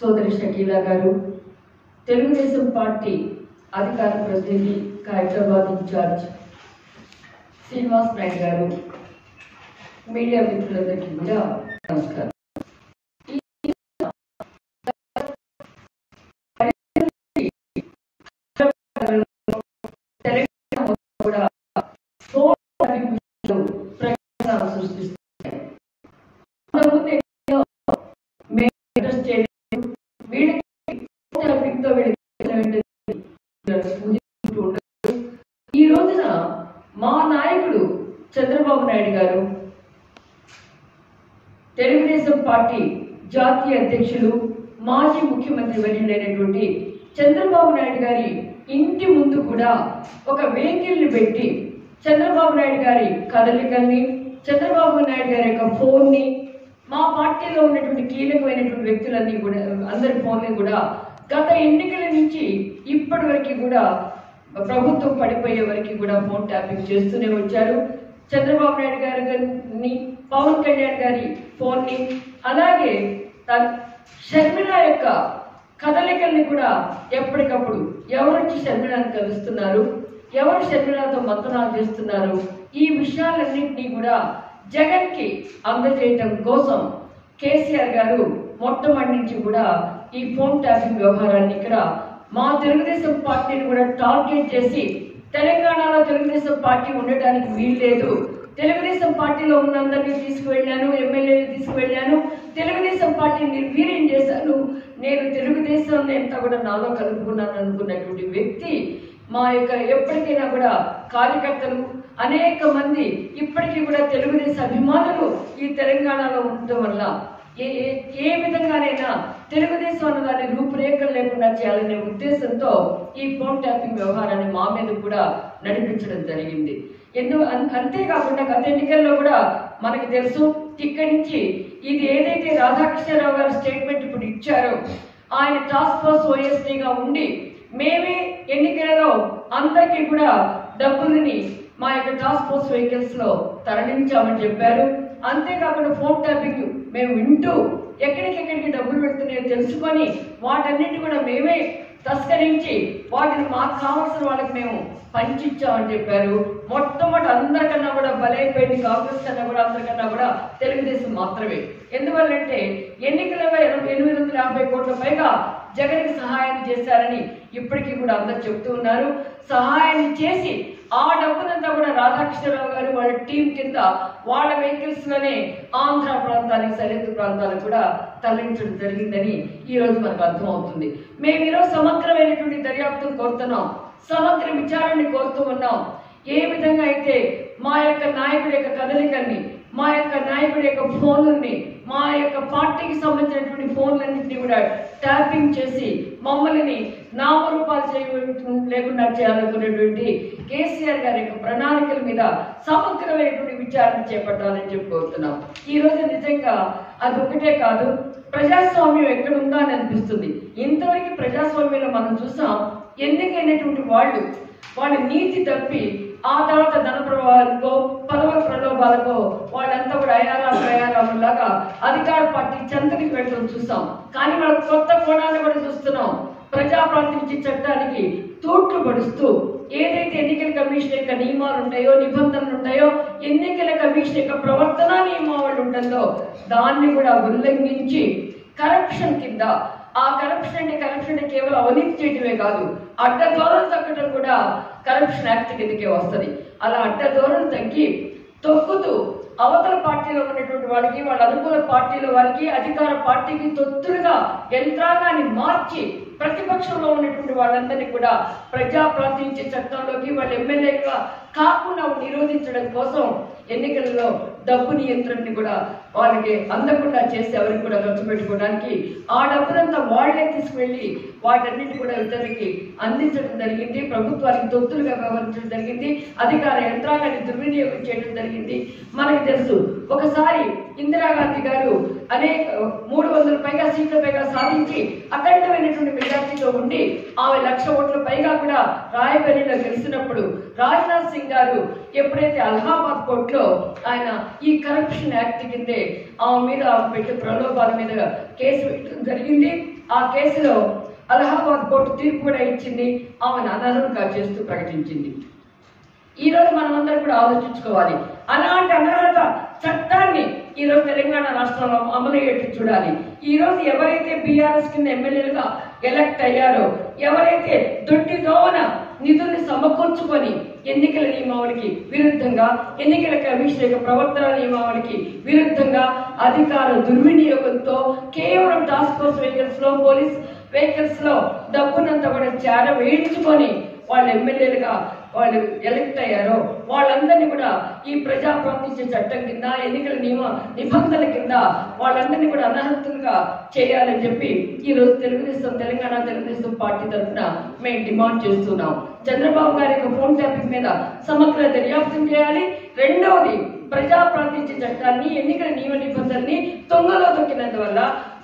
సోదరి షకీలా గారు, తెలుగుదేశం పార్టీ అధికార ప్రతినిధి హైదరాబాద్ ఇన్ఛార్జ్ శ్రీనివాస్ నాయుడు గారు, మీడియా మిత్రులందరికీ కూడా నమస్కారం. కూడా సృష్టిస్తున్నాయి. ఈ రోజున మా నాయకుడు చంద్రబాబు నాయుడు గారు, తెలుగుదేశం పార్టీ జాతీయ అధ్యక్షులు, మాజీ ముఖ్యమంత్రి వర్యులైనటువంటి చంద్రబాబు నాయుడు గారి ఇంటి ముందు కూడా ఒక వెహికల్ని పెట్టి చంద్రబాబు నాయుడు గారి కదలికల్ని, చంద్రబాబు నాయుడు గారి యొక్క ఫోన్ని, మా పార్టీలో ఉన్నటువంటి కీలకమైనటువంటి వ్యక్తులన్నీ కూడా అందరి ఫోన్ని కూడా గత ఎన్నికల నుంచి ఇప్పటి వరకు కూడా ప్రభుత్వం పడిపోయే వరకు కూడా ఫోన్ ట్యాపింగ్ చేస్తూనే వచ్చారు. చంద్రబాబు నాయుడు గారిని, పవన్ కళ్యాణ్ గారి ఫోన్ని, అలాగే షర్మిల యొక్క కదలికల్ని కూడా ఎప్పటికప్పుడు ఎవరు వచ్చి షర్మిలను కలుస్తున్నారు, ఎవరు షర్మిలతో మంతనాలు చేస్తున్నారు, ఈ విషయాలన్నింటినీ కూడా జగన్కి అందజేయటం కోసం కేసీఆర్ గారు మొట్టమొదటి నుంచి కూడా ఈ ఫోన్ ట్యాపింగ్ వ్యవహారాన్ని ఇక్కడ మా తెలుగుదేశం పార్టీని కూడా టార్గెట్ చేసి, తెలంగాణలో తెలుగుదేశం పార్టీ ఉండటానికి వీల్లేదు, తెలుగుదేశం పార్టీలో ఉన్నందరినీ తీసుకువెళ్ళాను, ఎమ్మెల్యేలు తీసుకువెళ్ళాను, తెలుగుదేశం పార్టీని నిర్వీర్యం చేశాను, నేను తెలుగుదేశాన్ని అంతా కూడా నాలో కలుపుకున్నాను అనుకున్నటువంటి వ్యక్తి మా యొక్క ఎప్పటికైనా కూడా కార్యకర్తలు అనేక మంది ఇప్పటికీ కూడా తెలుగుదేశ అభిమానులు ఈ తెలంగాణలో ఉండటం వల్ల ఏ విధంగానైనా తెలుగుదేశం అన్నదాన్ని రూపురేఖలు లేకుండా చేయాలనే ఉద్దేశంతో ఈ ఫోన్ ట్యాపింగ్ వ్యవహారాన్ని మా మీద కూడా నడిపించడం జరిగింది. అంతేకాకుండా గత ఎన్నికల్లో కూడా మనకి తెలుసు, ఇక్కడి నుంచి ఇది ఏదైతే రాధాకృష్ణరావు గారు స్టేట్మెంట్ ఇప్పుడు ఇచ్చారో, ఆయన టాస్క్ ఫోర్స్ ఓఎస్టీగా ఉండి మేమే ఎన్నికలలో అందరికీ కూడా డబ్బులని మా యొక్క టాస్క్ ఫోర్స్ వెహికల్స్ లో తరలించామని చెప్పారు. అంతేకాకుండా ఫోన్ ట్యాపింగ్ మేము వింటూ ఎక్కడికెక్కడికి డబ్బులు పెడుతున్నాయో తెలుసుకొని వాటన్నిటి కూడా మేమే తస్కరించి వాటిని మాకు కావాల్సిన వాళ్ళకి మేము పంచిచ్చామని చెప్పారు. మొట్టమొదటి అందరికన్నా కూడా బలైపోయింది కాంగ్రెస్ కన్నా కూడా అందరికన్నా కూడా తెలుగుదేశం మాత్రమే. ఎందువల్లంటే ఎన్నికలలో 850 కోట్ల పైగా జగన్కి సహాయం చేశారని ఇప్పటికీ కూడా అందరు చెప్తూ ఉన్నారు. సహాయం చేసి ఆ డబ్బునంతా కూడా రాధాకృష్ణరావు గారు వాళ్ళ టీం కింద వాళ్ళ వెహికల్స్ లోనే ఆంధ్ర ప్రాంతానికి, సరిహద్దు ప్రాంతాలకు కూడా తరలించడం జరిగిందని ఈ రోజు మనకు అర్థమవుతుంది. మేము ఈరోజు సమగ్రమైనటువంటి దర్యాప్తును కోరుతున్నాం, సమగ్ర విచారణని కోరుతూ ఉన్నాం. ఏ విధంగా అయితే మా యొక్క నాయకుడి యొక్క కదలికల్ని, మా యొక్క నాయకుడి యొక్క ఫోన్లని, మా యొక్క పార్టీకి సంబంధించినటువంటి ఫోన్లన్నింటినీ కూడా ట్యాపింగ్ చేసి మమ్మల్ని నామరూపాలు లేకుండా చేయాలనుకున్నటువంటి కేసీఆర్ గారి యొక్క ప్రణాళికల మీద సమగ్రమైనటువంటి విచారణ చేపట్టాలని చెప్పుకోతున్నాం. ఈ రోజు నిజంగా అది ఒకటే కాదు, ప్రజాస్వామ్యం ఎక్కడ ఉందా అని అనిపిస్తుంది. ఇంతవరకు ప్రజాస్వామ్యంలో మనం చూసాం, ఎన్నికైనటువంటి వాళ్ళ నీతి తప్పి ఆ తర్వాత ధన ప్రవాహాలకో పదవుల ప్రలోభాలకో వాళ్ళంతా కూడా అయారాములాగా అధికార పార్టీ చెంతకి వెళ్ళడం చూసాం. కానీ మనం కొత్త కోణాన్ని కూడా చూస్తున్నాం. ప్రజాప్రాతినిధ్య చట్టానికి తూట్లు పడుస్తూ ఏదైతే ఎన్నికల కమిషన్ యొక్క నియమాలు ఉంటాయో, నిబంధనలు ఉంటాయో, ఎన్నికల కమిషన్ యొక్క ప్రవర్తన నియమావళి ఉంటుందో దాన్ని కూడా ఉల్లంఘించి కరప్షన్ కింద, ఆ కరప్షన్ అంటే కేవలం అవినీతి చేయటమే కాదు, అడ్డదూరం తగ్గడం కూడా కరప్షన్ యాక్ట్ కిందకే వస్తుంది. అలా అడ్డదూరం తగ్గి తొక్కుతూ అవతల పార్టీలో ఉన్నటువంటి వాళ్ళకి, వాళ్ళ అనుకూల పార్టీల వారికి, అధికార పార్టీకి తొత్తులుగా యంత్రాంగాన్ని మార్చి ప్రతిపక్షంలో ఉన్నటువంటి వాళ్ళందరినీ కూడా ప్రజా ప్రాతినిధ్య చట్టంలోకి వాళ్ళ ఎమ్మెల్యేగా కాకుండా నిరోధించడం కోసం ఎన్నికలలో డబ్బు నియంత్రణని కూడా వాళ్ళకి అందకుండా చేసి ఎవరికి కూడా ఖర్చు పెట్టుకోవడానికి ఆ డబ్బునంతా వాళ్లే తీసుకువెళ్ళి వాటన్నిటి కూడా ఇతరులకి అందించడం జరిగింది. ప్రభుత్వానికి తొత్తులుగా వ్యవహరించడం జరిగింది. అధికార యంత్రాంగాన్ని దుర్వినియోగం చేయడం జరిగింది. మనకి తెలుసు, ఒకసారి ఇందిరాగాంధీ గారు 300 పైగా సీట్ల పైగా సాధించి అఖండమైనటువంటి మెజార్టీతో ఉండి ఆమె 1,00,000 ఓట్ల పైగా కూడా రాయబరేలీలో గెలిచినప్పుడు రాజ్నాథ్ సింగ్ గారు ఎప్పుడైతే అలహాబాద్ కోర్టులో ఆయన ఈ కరప్షన్ యాక్ట్ కిందే ఆమె మీద పెట్టే ప్రలోభాల మీద కేసు పెట్టడం జరిగింది. ఆ కేసులో అలహాబాద్ కోర్టు తీర్పు కూడా ఇచ్చింది, ఆమెను అనర్హంగా చేస్తూ ప్రకటించింది. ఈరోజు మనమందరం కూడా ఆలోచించుకోవాలి, అలాంటి అనర్హత చట్టాన్ని ఈరోజు తెలంగాణ రాష్ట్రంలో అమలయ్యేట్టు చూడాలి. ఈరోజు ఎవరైతే బీఆర్ఎస్ కింద ఎమ్మెల్యేలుగా ఎలక్ట్ అయ్యారో, ఎవరైతే దొడ్డి దోవన నిధుల్ని సమకూర్చుకొని ఎన్నికల నియమావళికి విరుద్ధంగా, ఎన్నికల కమిషన్ ప్రవర్తన నియమావళికి విరుద్ధంగా అధికార దుర్వినియోగంతో కేవలం టాస్క్ ఫోర్స్ వెహికల్స్ లో, పోలీస్ వెహికల్స్ లో డబ్బునంతా కూడా చేర వేయించుకొని వాళ్ళు ఎమ్మెల్యేలుగా వాళ్ళు ఎలక్ట్ అయ్యారో వాళ్ళందరినీ కూడా ఈ ప్రజా ప్రాతినిధ్య చట్టం కింద, ఎన్నికల నిబంధనల కింద వాళ్ళందరినీ కూడా అనర్హులుగా చేయాలని చెప్పి ఈరోజు తెలంగాణ తెలుగుదేశం పార్టీ తరఫున మేము డిమాండ్ చేస్తున్నాం. చంద్రబాబు గారి యొక్క ఫోన్ ట్యాపింగ్ మీద సమగ్ర దర్యాప్తు చేయాలి. రెండవది, ప్రజా ప్రాతినిధ్య చట్టాన్ని, ఎన్నికల నియమ నిబంధనల్ని తొంగలో తొక్కినందువల్ల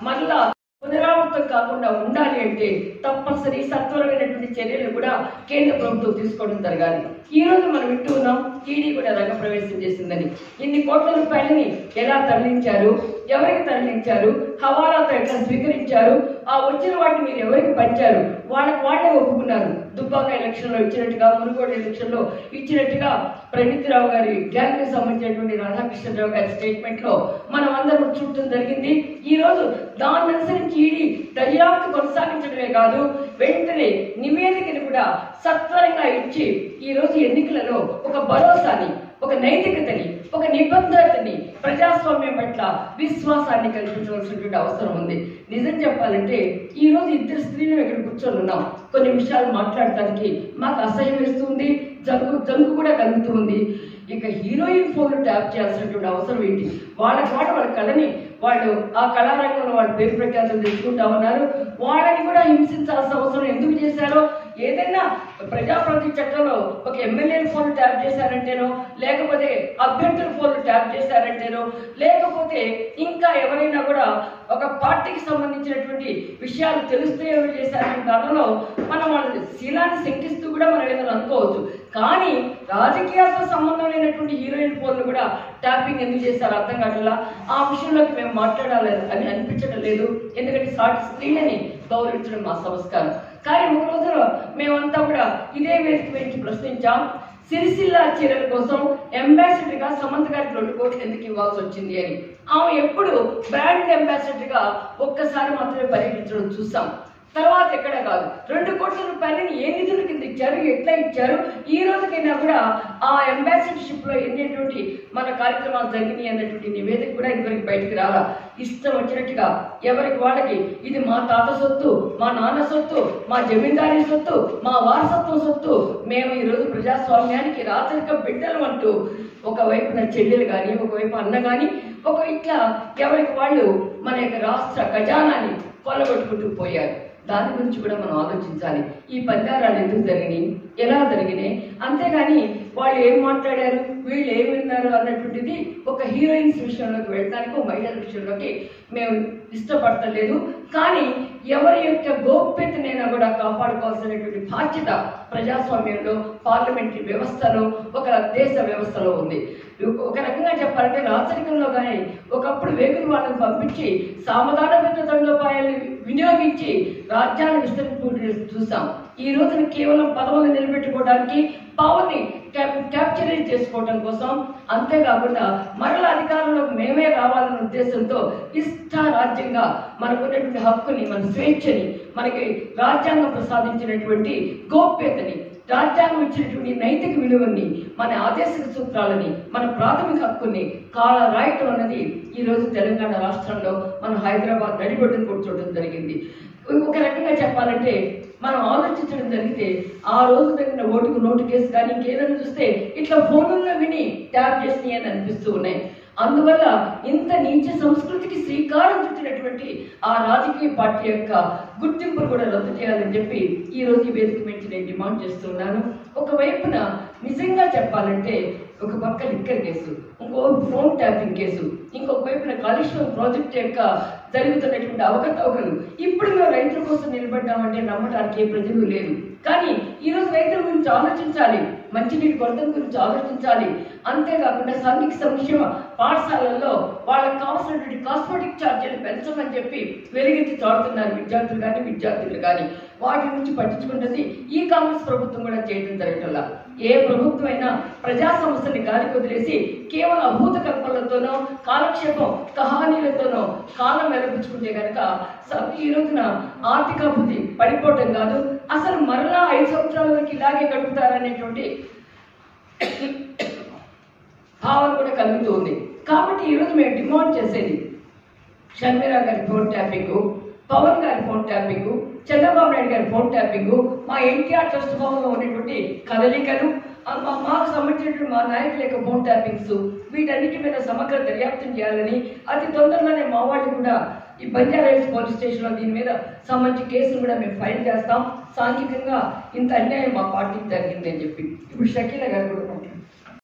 మళ్ళా పునరావృతం కాకుండా ఉండాలి అంటే తప్పనిసరి సత్వరమైనటువంటి చర్యలు కూడా కేంద్ర ప్రభుత్వం తీసుకోవడం జరగాలి. ఈ రోజు మనం వింటూ ఉన్నాం, ఈడీ కూడా రంగ ప్రవేశం చేసిందని. ఇన్ని కోట్ల రూపాయలని ఎలా తరలించారు, ఎవరికి తరలించారు, హవాలాతో ఎట్లా స్వీకరించారు, ఆ వచ్చిన వాటిని మీరు ఎవరికి పంచారు, వాళ్ళే ఒప్పుకున్నారు. దుబ్బాక ఎలక్షన్ లో ఇచ్చినట్టుగా, మునుగోడు ఎలక్షన్ లో ఇచ్చినట్టుగా ప్రణీత్ రావు గారి గ్యాంగ్ కి సంబంధించినటువంటి రాధాకృష్ణరావు గారి స్టేట్మెంట్ లో మనం అందరం చూడటం జరిగింది. ఈ రోజు దాన్ని అనుసరించి ఈడీ దర్యాప్తు కొనసాగించడమే కాదు, వెంటనే నివేదికని కూడా సత్వరంగా ఇచ్చి ఈ రోజు ఎన్నికలలో ఒక భరోసాని, ఒక నైతికతని, ఒక నిబద్ధతని, ప్రజాస్వామ్యం పట్ల విశ్వాసాన్ని కల్పించవలసినటువంటి అవసరం ఉంది. నిజం చెప్పాలంటే ఈ రోజు ఇద్దరు స్త్రీలు ఇక్కడ కూర్చొని ఉన్నాం. కొన్ని విషయాలు మాట్లాడటానికి మాకు అసహ్యం వేస్తుంది, జంకు కూడా కలుగుతుంది. ఇక హీరోయిన్ ఫోన్లు ట్యాప్ చేయాల్సినటువంటి అవసరం ఏంటి? వాళ్ళ కళని వాళ్ళు ఆ కళారంగంలో వాళ్ళ పేరు ప్రఖ్యాతులు తెచ్చుకుంటా ఉన్నారు. వాళ్ళని కూడా హింసించాల్సిన అవసరం ఎందుకు చేశారో, ఏదైనా ప్రజాప్రతినిధి చట్టంలో ఒక ఎమ్మెల్యే ఫోన్లు ట్యాప్ చేశారంటేనో, లేకపోతే అభ్యర్థుల ఫోన్లు ట్యాప్ చేశారంటేనో, లేకపోతే ఇంకా ఎవరైనా కూడా ఒక పార్టీకి సంబంధించినటువంటి విషయాలు తెలిస్తే ఎవరు చేశారనే దానిలో మనం వాళ్ళ శీలాన్ని శంకిస్తూ కూడా మనం ఏదైనా అనుకోవచ్చు. కానీ రాజకీయాలతో సంబంధం లేనటువంటి హీరోయిన్ ఫోన్లు కూడా ట్యాపింగ్ ఎందుకు చేశారు అర్థం కావట్లా. ఆ విషయంలోకి మేము మాట్లాడాలి అని అనిపించడం లేదు, ఎందుకంటే సాటి స్త్రీలని గౌరవించడం మా సంస్కారం. కానీ ఒక రోజులో మేమంతా కూడా ఇదే వేదిక గురించి ప్రశ్నించాం. సిరిసిల్ల చీరల కోసం అంబాసిడర్ గా సమంత గారికి 2 కోట్లు ఎందుకు ఇవ్వాల్సి వచ్చింది అని. ఆమె ఎప్పుడు బ్రాండ్ అంబాసిడర్ గా ఒక్కసారి మాత్రమే పర్యటించడం చూసాం. తర్వాత ఎక్కడ కాదు. 2 కోట్ల రూపాయలని ఏ నిధుల కింద ఇచ్చారు, ఎట్లా ఇచ్చారు, ఈ రోజుకైనా కూడా ఆ అంబాసిడర్షిప్ లో ఎన్నేటువంటి మన కార్యక్రమాలు జరిగినాయి అన్నటువంటి నివేదిక కూడా ఇంతవరకు బయటకు రాలా. ఇష్టం వచ్చినట్టుగా ఎవరికి వాళ్ళకి ఇది మా తాత సొత్తు, మా నాన్న సొత్తు, మా జమీందారీ సొత్తు, మా వారసత్వం సొత్తు, మేము ఈరోజు ప్రజాస్వామ్యానికి రాచరిక బిడ్డలు అంటూ ఒకవైపున చెల్లెలు కానీ, ఒకవైపు అన్న కానీ, ఇట్లా ఎవరికి వాళ్ళు మన యొక్క రాష్ట్ర ఖజానాని కొల్లగొట్టుకుంటూ పోయారు. దాని గురించి కూడా మనం ఆలోచించాలి. ఈ పందారాలు ఎందుకు జరిగినాయి, ఎలా జరిగినాయి, అంతేగాని వాళ్ళు ఏం మాట్లాడారు, వీళ్ళు ఏం విన్నారు అన్నటువంటిది ఒక హీరోయిన్స్ విషయంలోకి వెళ్ళడానికి, ఒక మహిళల విషయంలోకి మేము ఇష్టపడతలేదు. కానీ ఎవరి యొక్క గోప్యతనైనా కూడా కాపాడుకోవాల్సినటువంటి బాధ్యత ప్రజాస్వామ్యంలో, పార్లమెంటరీ వ్యవస్థలో, ఒక దేశ వ్యవస్థలో ఉంది. ఒక రకంగా చెప్పాలంటే రాచరికంలో కానీ ఒకప్పుడు వేగులు వాళ్ళని పంపించి సామధాన దండోపాయాలు వినియోగించి రాజ్యాన్ని విస్తరించుకుంటూ చూసాం. ఈ రోజున కేవలం పదవులను నిలబెట్టుకోవడానికి, పవర్ని క్యాప్చర్ చేసుకోవడం కోసం, అంతేకాకుండా మరల అధికారంలోకి మేమే రావాలన్న ఉద్దేశంతో ఇష్టారాజ్యంగా మనకున్నటువంటి హక్కుని, మన స్వేచ్ఛని, మనకి రాజ్యాంగం ప్రసాదించినటువంటి గోప్యతని, రాజ్యాంగం ఇచ్చినటువంటి నైతిక విలువల్ని, మన ఆదేశిక సూత్రాలని, మన ప్రాథమిక హక్కుని కాల రాయటం అన్నది ఈ రోజు తెలంగాణ రాష్ట్రంలో మనం హైదరాబాద్ నడిబొడ్డును కూర్చోవడం జరిగింది. ఒక రకంగా చెప్పాలంటే మనం ఆలోచించడం జరిగితే ఆ రోజు తగిన ఓటుకు నోటు కేసు కానీ ఇంకేదైనా చూస్తే ఇట్లా ఫోన్లలో విని ట్యాప్ చేసినాయి అని అనిపిస్తూ ఉన్నాయి. అందువల్ల ఇంత నీచ సంస్కృతికి శ్రీకారం చుట్టినటువంటి ఆ రాజకీయ పార్టీ యొక్క గుర్తింపును కూడా రద్దు చేయాలని చెప్పి ఈ రోజు ఈ వేదిక నుంచి నేను డిమాండ్ చేస్తున్నాను. ఒకవైపున నిజంగా చెప్పాలంటే ఒక పక్క లిక్కర్ కేసు, ఇంకో ఫోన్ ట్యాపింగ్ కేసు, ఇంకొక వైపున కాళేశ్వరం ప్రాజెక్ట్ యొక్క జరుగుతున్నటువంటి అవకతవకలు. ఇప్పుడు మేము రైతుల కోసం నిలబడ్డామంటే నమ్మటానికి ఏ ప్రజలు లేదు. కానీ ఈరోజు రైతుల గురించి ఆలోచించాలి, మంచినీటి కొరత గురించి ఆలోచించాలి. అంతేకాకుండా సాంఘిక సంక్షేమ పాఠశాలల్లో వాళ్ళకి కావాల్సినటువంటి కాస్మెటిక్ ఛార్జీలు పెంచమని చెప్పి వెలిగించి చాడుతున్నారు విద్యార్థులు కానీ విద్యార్థులు కానీ. వాటి నుంచి పట్టించుకుంటుంది ఈ కాంగ్రెస్ ప్రభుత్వం కూడా చేయడం జరగటంలా. ఏ ప్రభుత్వం అయినా ప్రజా సమస్యని గాలికి వదిలేసి కేవలం అభూత కల్పనలతోనో కాలక్షేపం కహానీలతోనో కాలం వెలపించుకుంటే కనుక ఈ రోజున ఆర్థికాభివృద్ధి పడిపోవటం కాదు, అసలు మరలా 5 సంవత్సరాల వరకు ఇలాగే గడుపుతారనేటువంటి భావన కూడా కలుగుతూ ఉంది. కాబట్టి ఈరోజు మేము డిమాండ్ చేసేది షర్మిలా గారి ఫోన్ ట్యాపింగ్, పవన్ గారి ఫోన్ ట్యాపింగ్, చంద్రబాబు నాయుడు గారి ఫోన్ ట్యాపింగ్, మా ఎన్టీఆర్ ట్రస్ట్ భవన్లో ఉన్నటువంటి కదలికలు, మాకు సంబంధించినటువంటి మా నాయకుల యొక్క ఫోన్ ట్యాపింగ్స్, వీటన్నిటి మీద సమగ్ర దర్యాప్తు చేయాలని అతి తొందరలోనే మా వాళ్ళు కూడా ఈ బంజారాహిల్స్ పోలీస్ స్టేషన్లో దీని మీద సంబంధించి కేసులు కూడా మేము ఫైల్ చేస్తాం. సాంఘికంగా ఇంత అన్యాయం మా పార్టీకి జరిగింది అని చెప్పి ఇప్పుడు షకీలా గారు కూడా